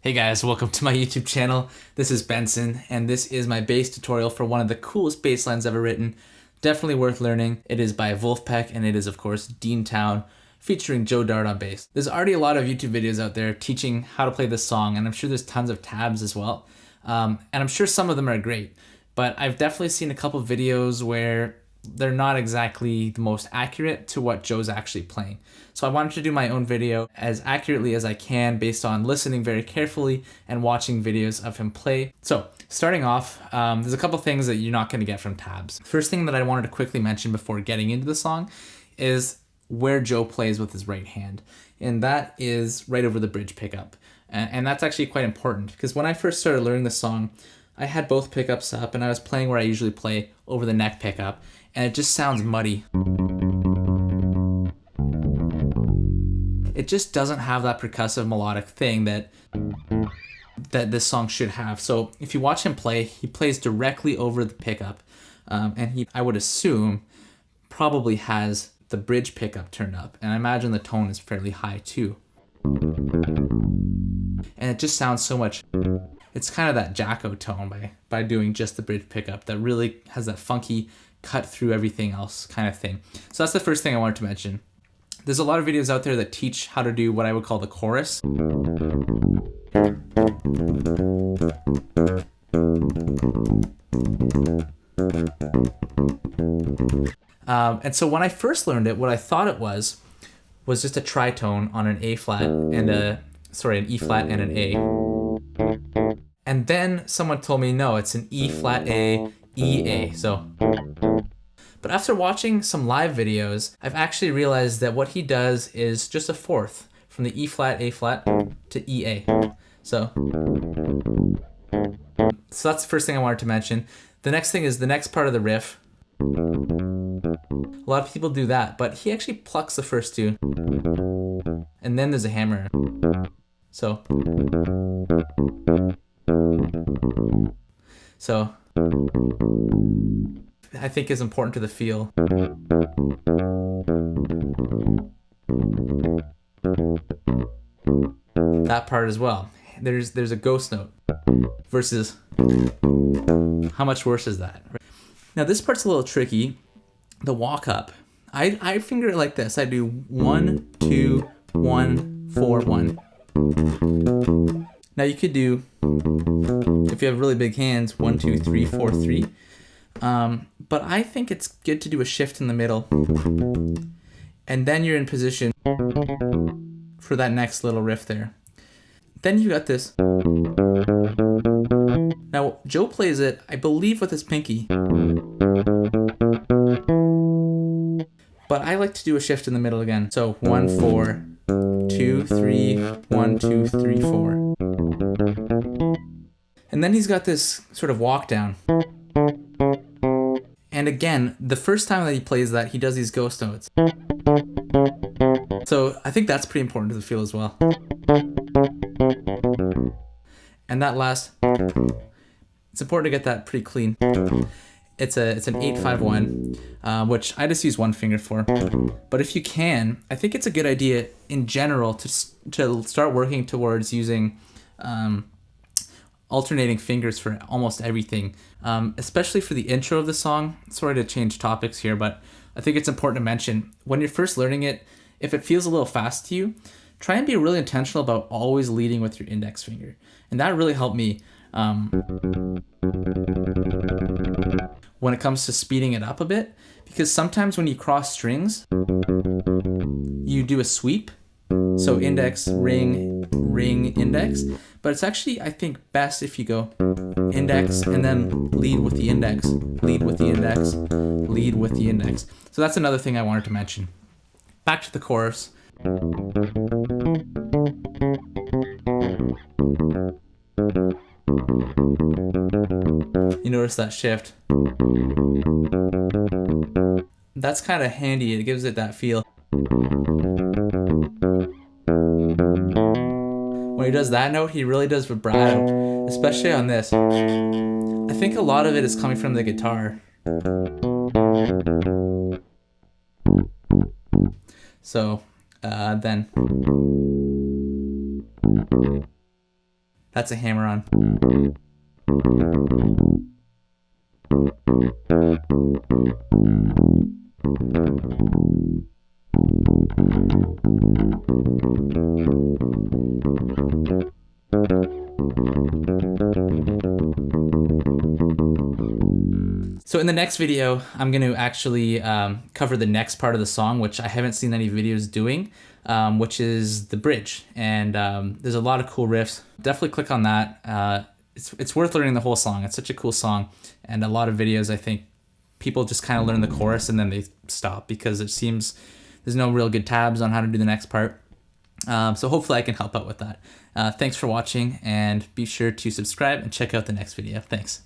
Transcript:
Hey guys, welcome to my YouTube channel. This is Benson, and this is my bass tutorial for one of the coolest bass lines ever written. Definitely worth learning. It is by Vulfpeck, and it is of course Dean Town, featuring Joe Dart on bass. There's already a lot of YouTube videos out there teaching how to play this song, and I'm sure there's tons of tabs as well. And I'm sure some of them are great, but I've definitely seen a couple of videos where they're not exactly the most accurate to what Joe's actually playing. So I wanted to do my own video as accurately as I can based on listening very carefully and watching videos of him play. So starting off, there's a couple things that you're not going to get from tabs. First thing that I wanted to quickly mention before getting into the song is where Joe plays with his right hand. And that is right over the bridge pickup. And that's actually quite important because when I first started learning the song, I had both pickups up and I was playing where I usually play over the neck pickup, and it just sounds muddy. It just doesn't have that percussive melodic thing that this song should have. So if you watch him play, he plays directly over the pickup, and he, I would assume, probably has the bridge pickup turned up, and I imagine the tone is fairly high too. And it just sounds so much, it's kind of that Jacko tone by doing just the bridge pickup that really has that funky cut through everything else kind of thing. So that's the first thing I wanted to mention. There's a lot of videos out there that teach how to do what I would call the chorus. And so when I first learned it, what I thought it was just a tritone on an A flat and an E flat and an A. And then someone told me, no, it's an E flat A, E A. So, but after watching some live videos, I've actually realized that what he does is just a fourth from the E flat, A flat to E A. So that's the first thing I wanted to mention. The next thing is the next part of the riff. A lot of people do that, but he actually plucks the first two, and then there's a hammer. So I think is important to the feel. That part as well. There's a ghost note versus how much worse is that? Now this part's a little tricky. The walk up. I finger it like this. I do 1, 2, 1, 4, 1. Now you could do, if you have really big hands, 1, 2, 3, 4, 3. But I think it's good to do a shift in the middle, and then you're in position for that next little riff there. Then you got this. Now Joe plays it, I believe, with his pinky, but I like to do a shift in the middle again. So 1, 4, 2, 3, 1, 2, 3, 4. And then he's got this sort of walk down. And again, the first time that he plays that, he does these ghost notes. So I think that's pretty important to the feel as well. And that last, it's important to get that pretty clean. It's an 8-5-1, which I just use one finger for. But if you can, I think it's a good idea in general to start working towards using alternating fingers for almost everything, especially for the intro of the song. Sorry to change topics here, but I think it's important to mention when you're first learning it, if it feels a little fast to you, try and be really intentional about always leading with your index finger. And that really helped me when it comes to speeding it up a bit, because sometimes when you cross strings, you do a sweep. So index, ring, ring, index. But it's actually, I think, best if you go index and then lead with the index, lead with the index, lead with the index. So that's another thing I wanted to mention. Back to the chorus. You notice that shift. That's kind of handy. It gives it that feel. When he does that note, he really does vibrato, especially on this. I think a lot of it is coming from the guitar. So then That's a hammer-on. So in the next video, I'm going to actually cover the next part of the song, which I haven't seen any videos doing, which is the bridge. And there's a lot of cool riffs. Definitely click on that. It's worth learning the whole song. It's such a cool song. And a lot of videos, I think, people just kind of learn the chorus and then they stop because it seems there's no real good tabs on how to do the next part. So hopefully I can help out with that. Thanks for watching, and be sure to subscribe and check out the next video. Thanks.